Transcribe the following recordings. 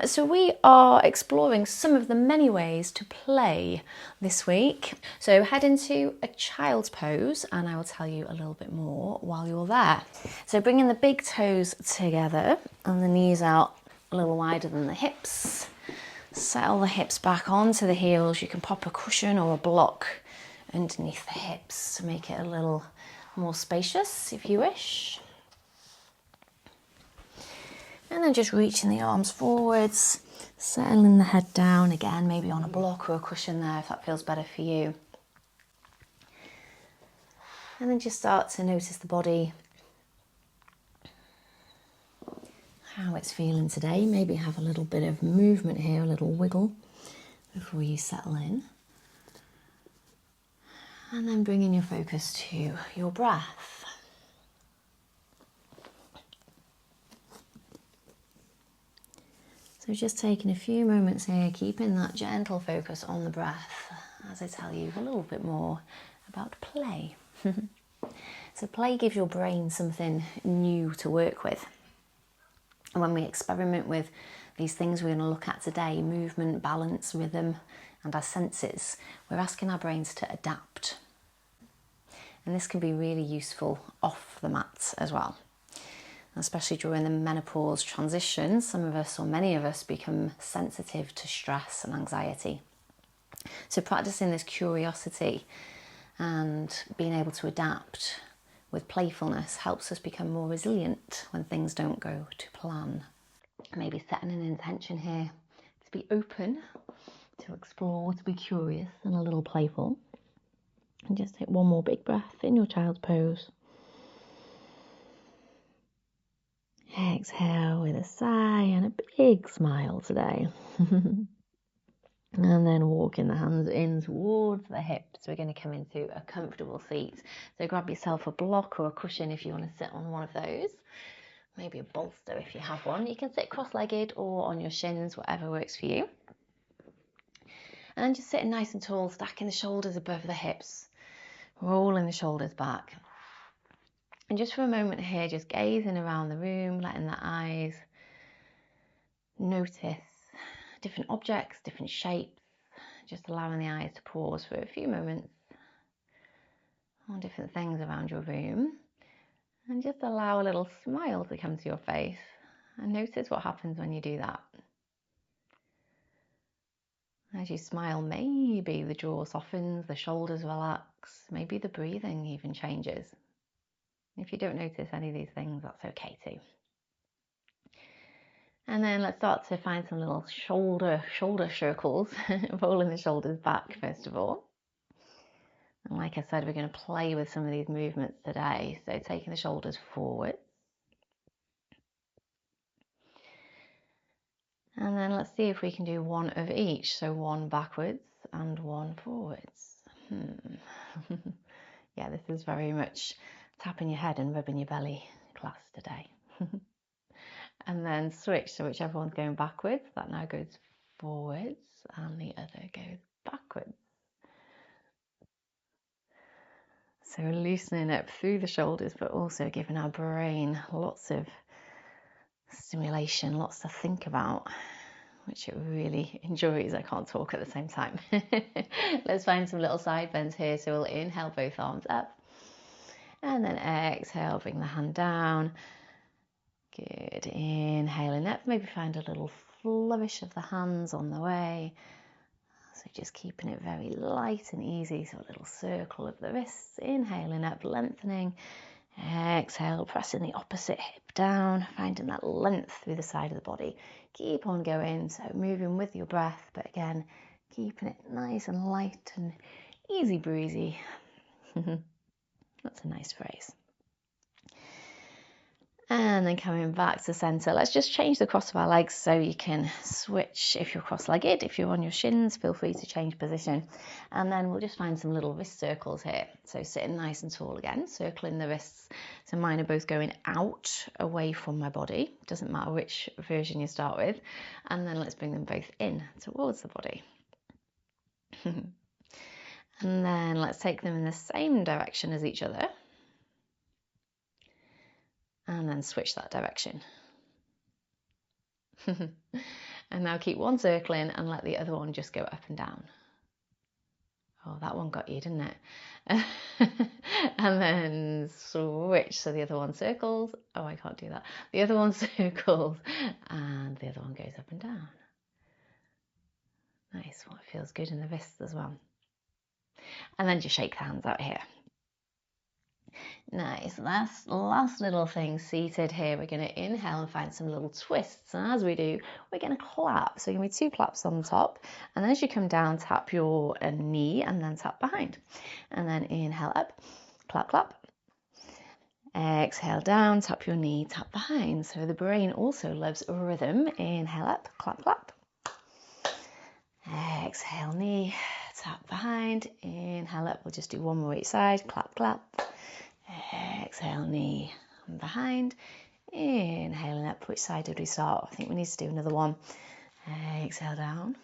So we are exploring some of the many ways to play this week. So head into a child's pose and I will tell you a little bit more while you're there. So bringing the big toes together and the knees out a little wider than the hips. Settle the hips back onto the heels. You can pop a cushion or a block underneath the hips to make it a little more spacious if you wish. And then just reaching the arms forwards, settling the head down again, maybe on a block or a cushion there if that feels better for you. And then just start to notice the body, how it's feeling today. Maybe have a little bit of movement here, a little wiggle before you settle in. And then bringing your focus to your breath. So just taking a few moments here, keeping that gentle focus on the breath as I tell you a little bit more about play. So play gives your brain something new to work with. And when we experiment with these things we're going to look at today, movement, balance, rhythm, and our senses, we're asking our brains to adapt. And this can be really useful off the mat as well. Especially during the menopause transition, some of us or many of us become sensitive to stress and anxiety. So practicing this curiosity and being able to adapt with playfulness helps us become more resilient when things don't go to plan. Maybe setting an intention here to be open, to explore, to be curious and a little playful. And just take one more big breath in your child's pose. Exhale with a sigh and a big smile today. And then walking the hands in towards the hips. We're going to come into a comfortable seat. So grab yourself a block or a cushion if you want to sit on one of those. Maybe a bolster if you have one. You can sit cross-legged or on your shins, whatever works for you. And just sitting nice and tall, stacking the shoulders above the hips, rolling the shoulders back. And just for a moment here, just gazing around the room, letting the eyes notice different objects, different shapes, just allowing the eyes to pause for a few moments on different things around your room. And just allow a little smile to come to your face and notice what happens when you do that. As you smile, maybe the jaw softens, the shoulders relax, maybe the breathing even changes. If you don't notice any of these things, that's okay too. And then let's start to find some little shoulder circles, rolling the shoulders back first of all. And like I said, we're going to play with some of these movements today. So taking the shoulders forward. And then let's see if we can do one of each. So one backwards and one forwards. Yeah, this is very much tapping your head and rubbing your belly class today. And then switch, so whichever one's going backwards, that now goes forwards and the other goes backwards. So loosening up through the shoulders, but also giving our brain lots of stimulation, lots to think about, which it really enjoys. I can't talk at the same time. Let's find some little side bends here. So we'll inhale both arms up and then exhale, bring the hand down. Good, inhaling up, maybe find a little flourish of the hands on the way. So just keeping it very light and easy, so a little circle of the wrists, inhaling up, lengthening, exhale, pressing the opposite hip down, finding that length through the side of the body. Keep on going, so moving with your breath, but again, keeping it nice and light and easy breezy. That's a nice phrase. And then coming back to center, let's just change the cross of our legs so you can switch if you're cross-legged. If you're on your shins, feel free to change position. And then we'll just find some little wrist circles here. So sitting nice and tall again, circling the wrists. So mine are both going out, away from my body. Doesn't matter which version you start with. And then let's bring them both in towards the body. And then let's take them in the same direction as each other. And then switch that direction. And now keep one circling and let the other one just go up and down. Oh, that one got you, didn't it? And then switch. So the other one circles. Oh, I can't do that. The other one circles and the other one goes up and down. Nice. Well, it feels good in the wrists as well. And then just shake the hands out here. Nice. Last little thing seated here. We're going to inhale and find some little twists. And as we do, we're going to clap. So you're going to be 2 claps on top. And then as you come down, tap your knee and then tap behind. And then inhale up, clap, clap. Exhale down, tap your knee, tap behind. So the brain also loves rhythm. Inhale up, clap, clap. Exhale, knee, tap behind. Inhale up. We'll just do one more each side. Clap, clap. Exhale, knee and behind. Inhaling up. Which side did we start? I think we need to do another one. Exhale down.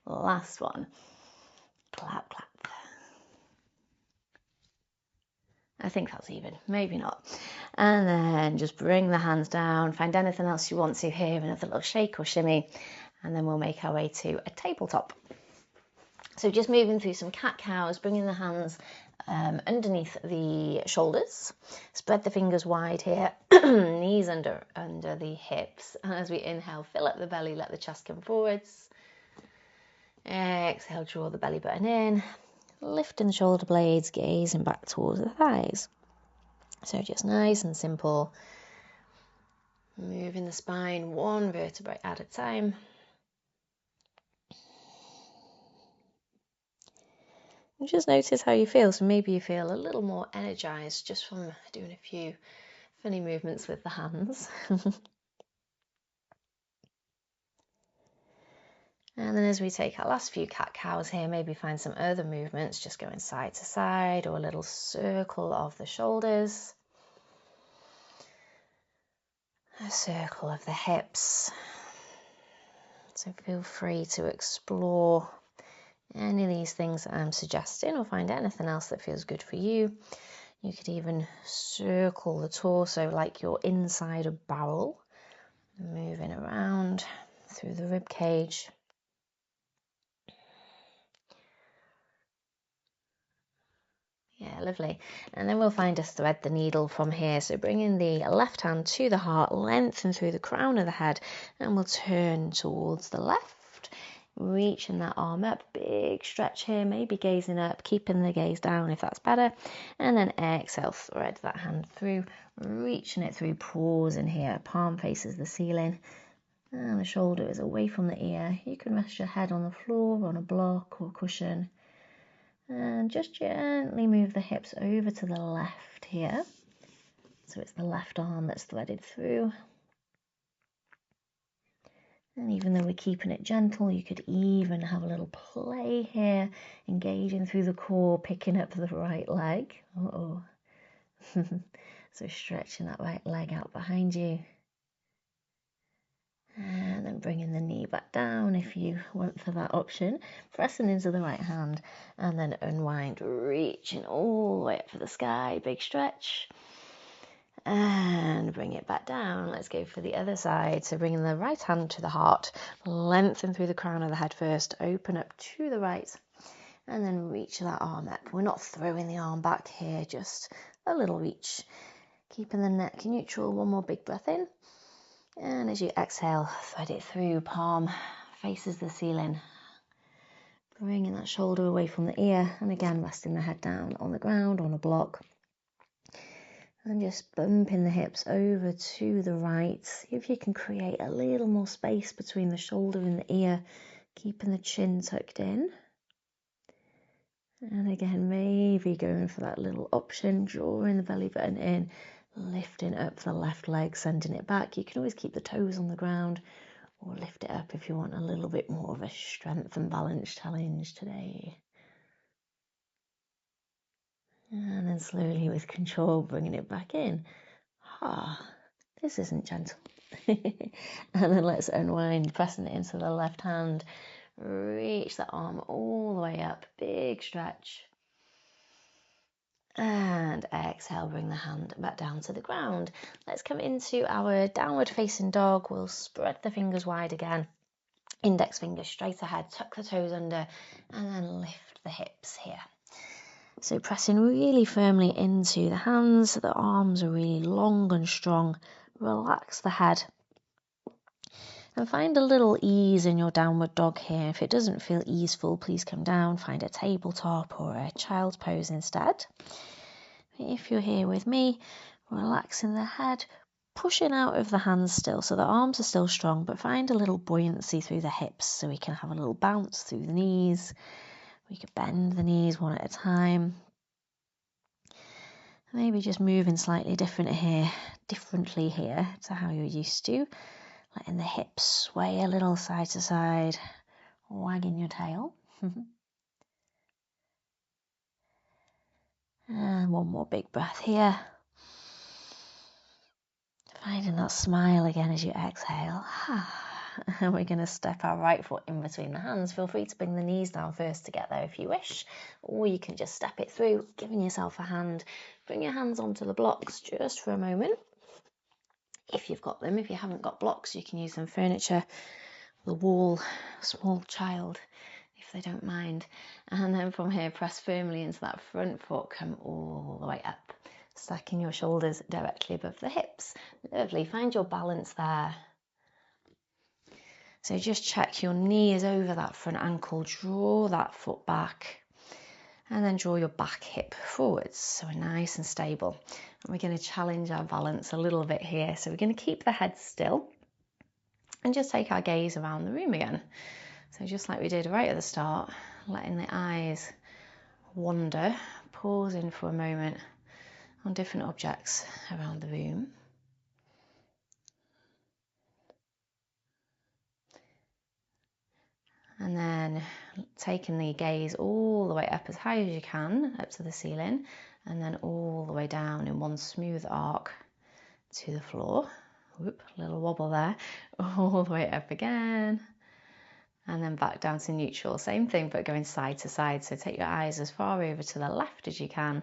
Last one. Clap, clap. I think that's even, maybe not. And then just bring the hands down. Find anything else you want to here. Another little shake or shimmy. And then we'll make our way to a tabletop. So just moving through some cat-cows, bringing the hands underneath the shoulders. Spread the fingers wide here, knees under the hips. And as we inhale, fill up the belly, let the chest come forwards. Exhale, draw the belly button in. Lifting the shoulder blades, gazing back towards the thighs. So just nice and simple. Moving the spine one vertebrae at a time. And just notice how you feel. So maybe you feel a little more energized just from doing a few funny movements with the hands. And then as we take our last few cat-cows here, maybe find some other movements, just going side to side or a little circle of the shoulders. A circle of the hips. So feel free to explore any of these things that I'm suggesting or find anything else that feels good for you. You could even circle the torso like you're inside a barrel, moving around through the rib cage. Yeah, lovely. And then we'll find us thread the needle from here. So bringing the left hand to the heart, lengthen through the crown of the head, and we'll turn towards the left. Reaching that arm up, big stretch here, maybe gazing up, keeping the gaze down if that's better. And then exhale, thread that hand through, reaching it through, pausing here, palm faces the ceiling. And the shoulder is away from the ear. You can rest your head on the floor, on a block or cushion. And just gently move the hips over to the left here. So it's the left arm that's threaded through. And even though we're keeping it gentle, you could even have a little play here, engaging through the core, picking up the right leg. Uh-oh. So stretching that right leg out behind you. And then bringing the knee back down if you went for that option. Pressing into the right hand. And then unwind, reaching all the way up for the sky. Big stretch. And bring it back down. Let's go for the other side. So bringing the right hand to the heart, lengthen through the crown of the head first, open up to the right, and then reach that arm up. We're not throwing the arm back here, just a little reach. Keeping the neck neutral. One more big breath in. And as you exhale, thread it through, palm faces the ceiling. Bringing that shoulder away from the ear, and again resting the head down on the ground, on a block. And just bumping the hips over to the right. See if you can create a little more space between the shoulder and the ear, keeping the chin tucked in. And again, maybe going for that little option, drawing the belly button in, lifting up the left leg, sending it back. You can always keep the toes on the ground or lift it up if you want a little bit more of a strength and balance challenge today. And then slowly with control, bringing it back in. This isn't gentle. And then let's unwind, pressing it into the left hand. Reach that arm all the way up, big stretch. And exhale, bring the hand back down to the ground. Let's come into our downward facing dog. We'll spread the fingers wide again. Index fingers straight ahead, tuck the toes under, and then lift the hips here. So pressing really firmly into the hands, the arms are really long and strong. Relax the head. And find a little ease in your downward dog here. If it doesn't feel easeful, please come down, find a tabletop or a child's pose instead. If you're here with me, relaxing the head, pushing out of the hands still, so the arms are still strong, but find a little buoyancy through the hips so we can have a little bounce through the knees. We could bend the knees one at a time. Maybe just moving slightly differently here to how you're used to. Letting the hips sway a little side to side, wagging your tail. And one more big breath here. Finding that smile again as you exhale. And we're going to step our right foot in between the hands. Feel free to bring the knees down first to get there if you wish, or you can just step it through, giving yourself a hand. Bring your hands onto the blocks just for a moment. If you've got them, if you haven't got blocks, you can use them furniture, the wall, small child, if they don't mind. And then from here, press firmly into that front foot, come all the way up, stacking your shoulders directly above the hips. Lovely, find your balance there. So just check your knee is over that front ankle, draw that foot back, and then draw your back hip forwards, so we're nice and stable. And we're going to challenge our balance a little bit here. So we're going to keep the head still and just take our gaze around the room again. So just like we did right at the start, letting the eyes wander, pausing for a moment on different objects around the room. And then taking the gaze all the way up as high as you can, up to the ceiling, and then all the way down in one smooth arc to the floor. Whoop, little wobble there. All the way up again. And then back down to neutral. Same thing, but going side to side. So take your eyes as far over to the left as you can.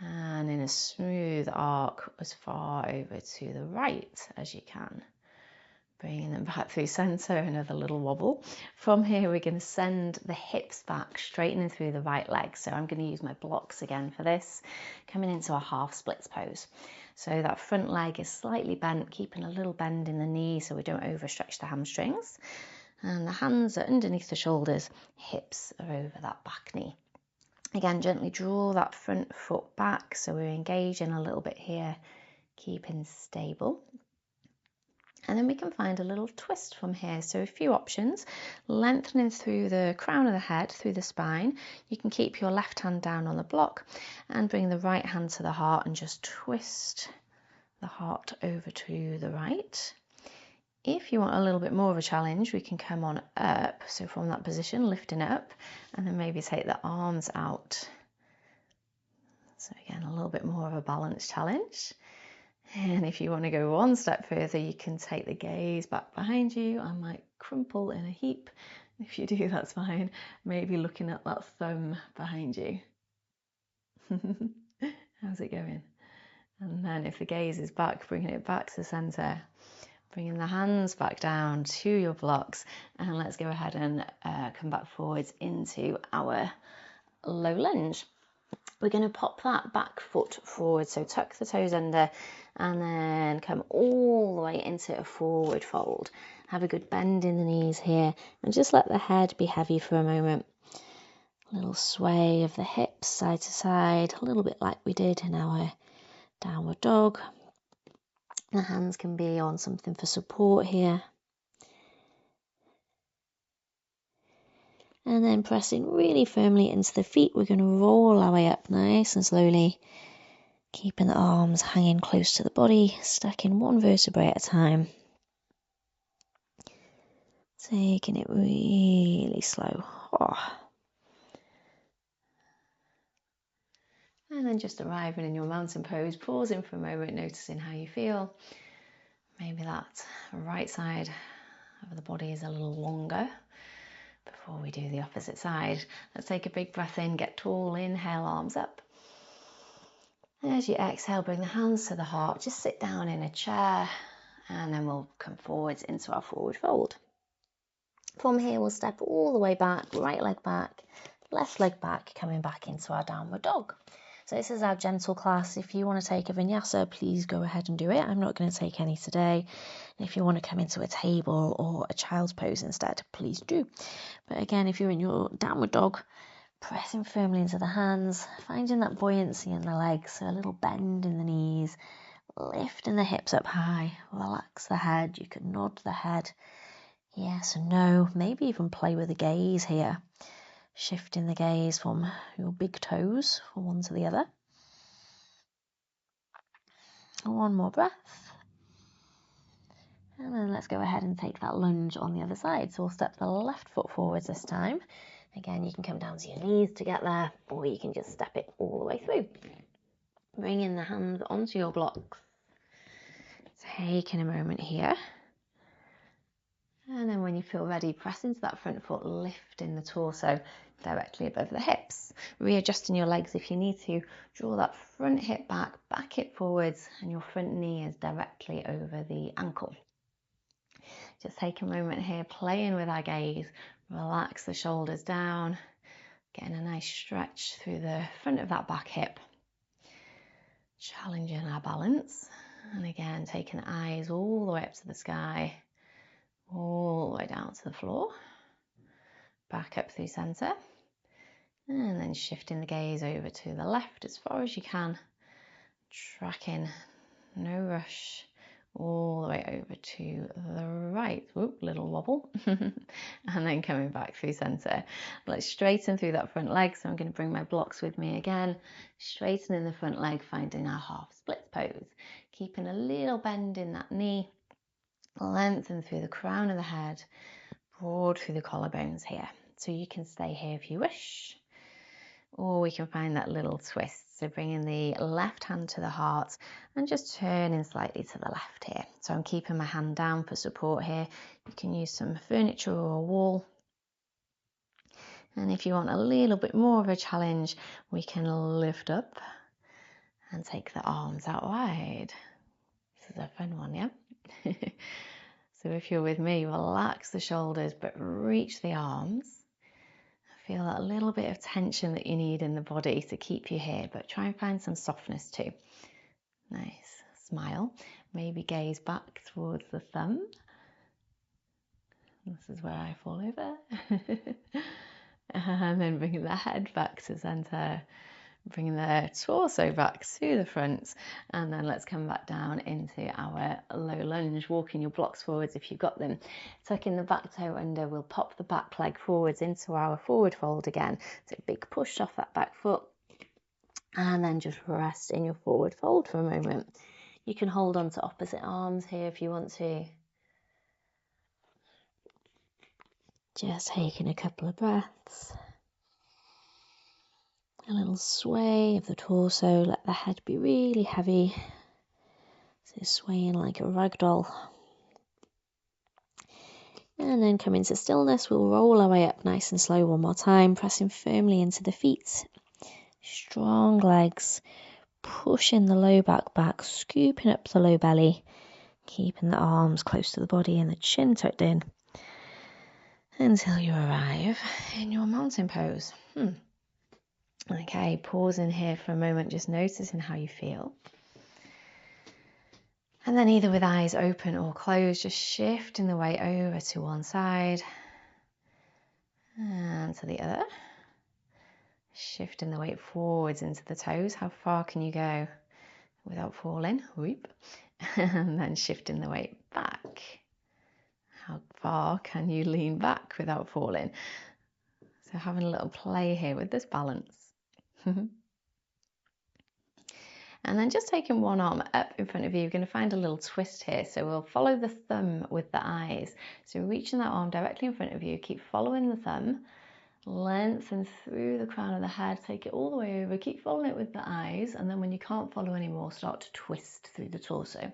And in a smooth arc as far over to the right as you can. Bringing them back through centre, another little wobble. From here, we're going to send the hips back, straightening through the right leg. So I'm going to use my blocks again for this, coming into a half splits pose. So that front leg is slightly bent, keeping a little bend in the knee so we don't overstretch the hamstrings. And the hands are underneath the shoulders, hips are over that back knee. Again, gently draw that front foot back so we're engaging a little bit here, keeping stable. And then we can find a little twist from here. So a few options, lengthening through the crown of the head, through the spine. You can keep your left hand down on the block and bring the right hand to the heart and just twist the heart over to the right. If you want a little bit more of a challenge, we can come on up. So from that position, lifting it up, and then maybe take the arms out. So again, a little bit more of a balance challenge. And if you want to go one step further, you can take the gaze back behind you. I might crumple in a heap. If you do, that's fine. Maybe looking at that thumb behind you. How's it going? And then if the gaze is back, bringing it back to center, bringing the hands back down to your blocks, and let's go ahead and come back forwards into our low lunge. We're going to pop that back foot forward, so tuck the toes under and then come all the way into a forward fold. Have a good bend in the knees here and just let the head be heavy for a moment. A little sway of the hips side to side, a little bit like we did in our downward dog. The hands can be on something for support here. And then pressing really firmly into the feet, we're going to roll our way up nice and slowly, keeping the arms hanging close to the body, stacking one vertebrae at a time. Taking it really slow. And then just arriving in your mountain pose, pausing for a moment, noticing how you feel. Maybe that right side of the body is a little longer. Before we do the opposite side, let's take a big breath in, get tall, inhale, arms up. As you exhale, bring the hands to the heart, just sit down in a chair, and then we'll come forwards into our forward fold. From here, we'll step all the way back, right leg back, left leg back, coming back into our downward dog. So this is our gentle class. If you want to take a vinyasa, please go ahead and do it. I'm not going to take any today. And if you want to come into a table or a child's pose instead, please do. But again, if you're in your downward dog, pressing firmly into the hands, finding that buoyancy in the legs, so a little bend in the knees, lifting the hips up high, relax the head. You can nod the head, yes and no, maybe even play with the gaze here. Shifting the gaze from your big toes from one to the other. One more breath. And then let's go ahead and take that lunge on the other side. So we'll step the left foot forwards this time. Again, you can come down to your knees to get there, or you can just step it all the way through. Bringing the hands onto your blocks. Taking a moment here. And then when you feel ready, press into that front foot, lifting the torso directly above the hips. Readjusting your legs if you need to. Draw that front hip back hip forwards, and your front knee is directly over the ankle. Just take a moment here, playing with our gaze. Relax the shoulders down, getting a nice stretch through the front of that back hip. Challenging our balance. And again, taking the eyes all the way up to the sky. All the way down to the floor, back up through center, and then shifting the gaze over to the left as far as you can, tracking, no rush, all the way over to the right. Whoop, little wobble, and then coming back through center. Let's straighten through that front leg, so I'm going to bring my blocks with me again, straightening the front leg, finding our half split pose, keeping a little bend in that knee, lengthen through the crown of the head, broad through the collarbones here. So you can stay here if you wish, or we can find that little twist. So bringing the left hand to the heart and just turning slightly to the left here. So I'm keeping my hand down for support here. You can use some furniture or a wall. And if you want a little bit more of a challenge, we can lift up and take the arms out wide. This is a fun one, yeah? So if you're with me, relax the shoulders, but reach the arms. Feel that little bit of tension that you need in the body to keep you here, but try and find some softness too. Nice. Smile. Maybe gaze back towards the thumb. This is where I fall over. And then bringing the head back to center. Bringing the torso back to the front, and then let's come back down into our low lunge, walking your blocks forwards if you've got them. Tucking the back toe under, we'll pop the back leg forwards into our forward fold again. So big push off that back foot, and then just rest in your forward fold for a moment. You can hold on to opposite arms here if you want to. Just taking a couple of breaths. A little sway of the torso, let the head be really heavy. So swaying like a rag doll. And then come into stillness, we'll roll our way up nice and slow one more time, pressing firmly into the feet. Strong legs, pushing the low back, scooping up the low belly, keeping the arms close to the body and the chin tucked in until you arrive in your mountain pose. Okay, pausing here for a moment, just noticing how you feel. And then either with eyes open or closed, just shifting the weight over to one side and to the other. Shifting the weight forwards into the toes. How far can you go without falling? Whoop. And then shifting the weight back. How far can you lean back without falling? So having a little play here with this balance. And then just taking one arm up in front of you, you're going to find a little twist here. So we'll follow the thumb with the eyes. So reaching that arm directly in front of you, keep following the thumb, lengthen through the crown of the head, take it all the way over, keep following it with the eyes, and then when you can't follow anymore, start to twist through the torso.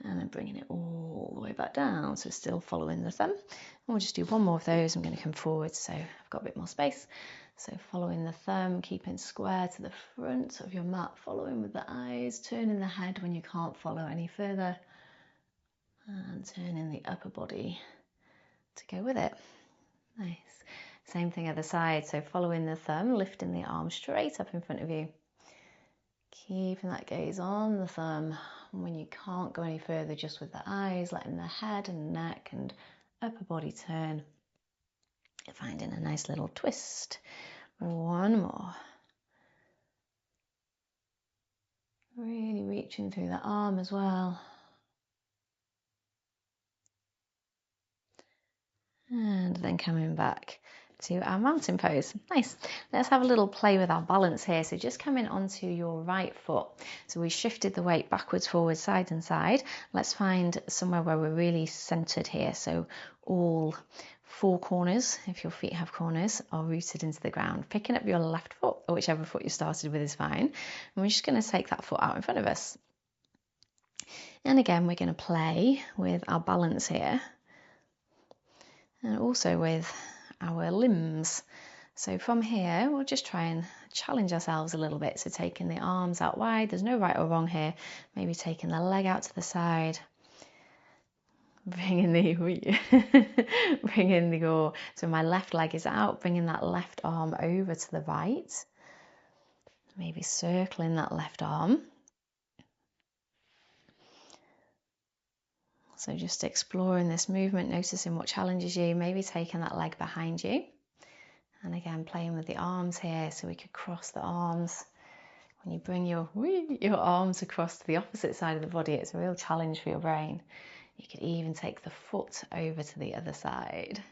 And then bringing it all the way back down, so still following the thumb. And we'll just do one more of those. I'm going to come forward so I've got a bit more space. So following the thumb, keeping square to the front of your mat, following with the eyes, turning the head when you can't follow any further, and turning the upper body to go with it. Nice. Same thing other side. So following the thumb, lifting the arm straight up in front of you. Keeping that gaze on the thumb. And when you can't go any further, just with the eyes, letting the head and neck and upper body turn. Finding a nice little twist. One more. Really reaching through the arm as well. And then coming back to our mountain pose. Nice. Let's have a little play with our balance here. So just coming onto your right foot. So we shifted the weight backwards, forwards, side and side. Let's find somewhere where we're really centered here. So all four corners, if your feet have corners, are rooted into the ground. Picking up your left foot, or whichever foot you started with is fine. And we're just going to take that foot out in front of us. And again, we're going to play with our balance here. And also with our limbs. So from here, we'll just try and challenge ourselves a little bit. So taking the arms out wide, there's no right or wrong here. Maybe taking the leg out to the side. Bringing so my left leg is out, bringing that left arm over to the right. Maybe circling that left arm. So just exploring this movement, noticing what challenges you, maybe taking that leg behind you. And again, playing with the arms here, so we could cross the arms. When you bring your arms across to the opposite side of the body, it's a real challenge for your brain. You could even take the foot over to the other side.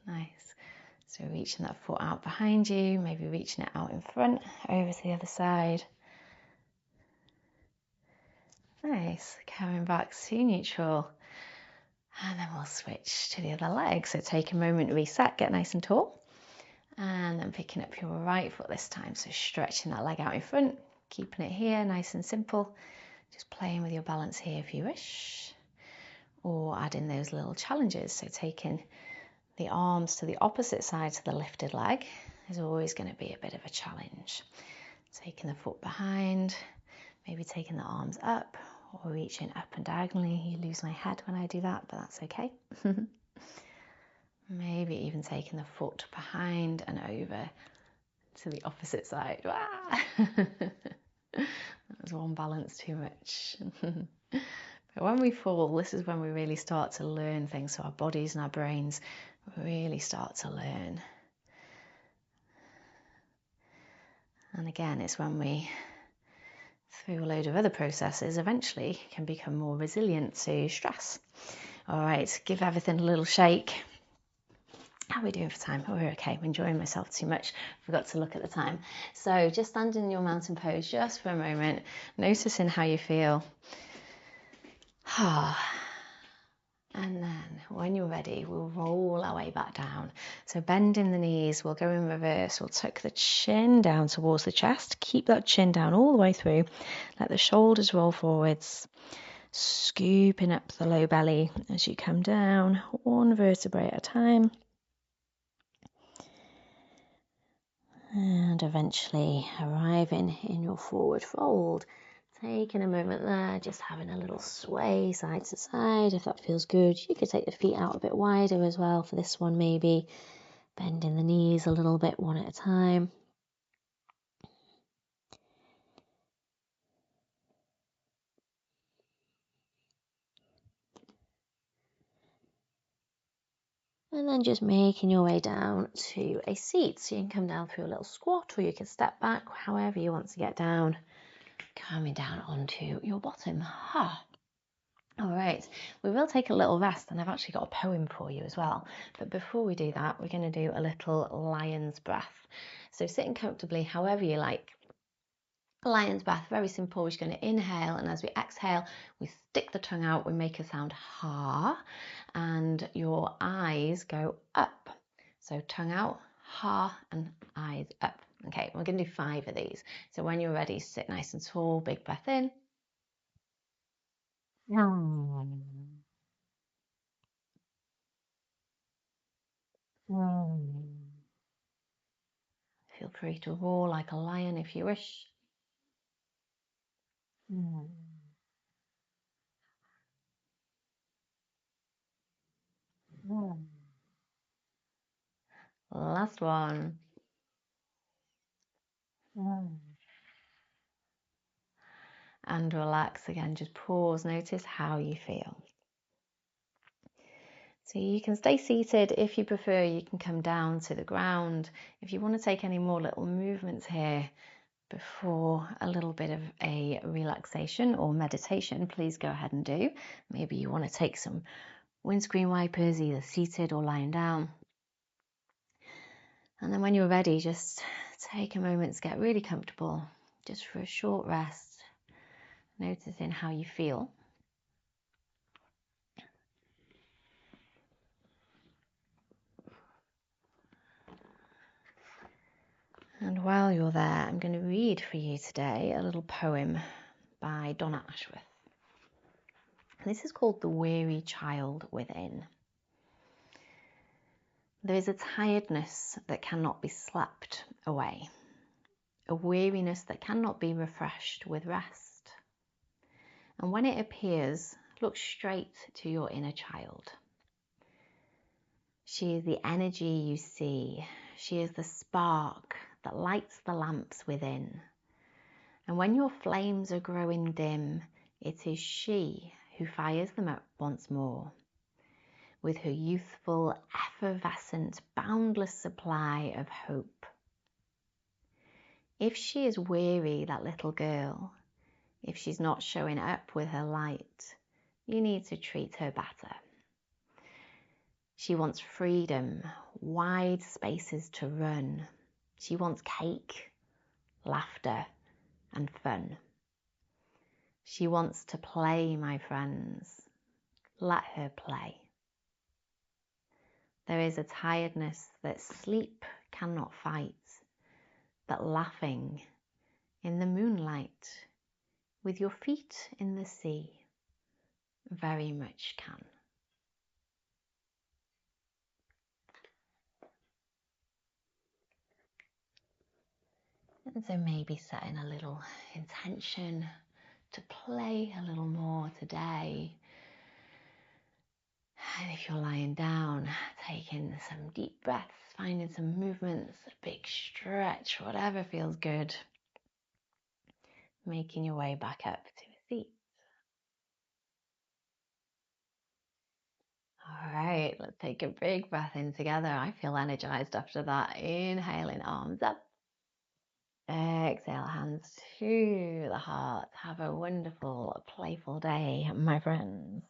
Nice. So reaching that foot out behind you, maybe reaching it out in front, over to the other side. Nice. Coming back to neutral. And then we'll switch to the other leg. So take a moment to reset, get nice and tall. And then picking up your right foot this time. So stretching that leg out in front, keeping it here, nice and simple. Just playing with your balance here if you wish. Or adding those little challenges. So taking the arms to the opposite side to the lifted leg is always going to be a bit of a challenge. Taking the foot behind, maybe taking the arms up or reaching up and diagonally. You lose my head when I do that, but that's okay. Maybe even taking the foot behind and over to the opposite side. That was one balance too much. But when we fall, this is when we really start to learn things. So our bodies and our brains really start to learn. And again, it's when we, through a load of other processes, eventually can become more resilient to stress. All right, give everything a little shake. How are we doing for time? Oh, we're okay. I'm enjoying myself too much. Forgot to look at the time. So just stand in your mountain pose just for a moment, noticing how you feel. And then when you're ready, we'll roll our way back down. So bending the knees, we'll go in reverse. We'll tuck the chin down towards the chest. Keep that chin down all the way through. Let the shoulders roll forwards. Scooping up the low belly as you come down, one vertebrae at a time. And eventually arriving in your forward fold. Taking a moment there, just having a little sway side to side if that feels good. You could take the feet out a bit wider as well for this one maybe. Bending the knees a little bit one at a time. And then just making your way down to a seat. So you can come down through a little squat or you can step back, however you want to get down. Coming down onto your bottom. All right, we will take a little rest and I've actually got a poem for you as well. But before we do that, we're going to do a little lion's breath. So sitting comfortably, however you like. Lion's breath, very simple. We're just going to inhale, and as we exhale, we stick the tongue out, we make a sound ha, and your eyes go up. So tongue out, ha, and eyes up. Okay, we're going to do 5 of these. So when you're ready, sit nice and tall, big breath in. Feel free to roar like a lion if you wish. Last one. And relax again. Just pause. Notice how you feel. So you can stay seated. If you prefer, you can come down to the ground. If you want to take any more little movements here before a little bit of a relaxation or meditation, please go ahead and do. Maybe you want to take some windscreen wipers, either seated or lying down. And then when you're ready, just take a moment to get really comfortable, just for a short rest, noticing how you feel. And while you're there, I'm going to read for you today a little poem by Donna Ashworth. This is called The Weary Child Within. There is a tiredness that cannot be slept away, a weariness that cannot be refreshed with rest. And when it appears, look straight to your inner child. She is the energy you see. She is the spark that lights the lamps within. And when your flames are growing dim, it is she who fires them up once more, with her youthful, effervescent, boundless supply of hope. If she is weary, that little girl, if she's not showing up with her light, you need to treat her better. She wants freedom, wide spaces to run. She wants cake, laughter, and fun. She wants to play, my friends. Let her play. There is a tiredness that sleep cannot fight, but laughing in the moonlight with your feet in the sea very much can. And so maybe setting a little intention to play a little more today. And if you're lying down, taking some deep breaths, finding some movements, a big stretch, whatever feels good. Making your way back up to a seat. All right, let's take a big breath in together. I feel energized after that. Inhaling, arms up. Exhale, hands to the heart. Have a wonderful, playful day, my friends.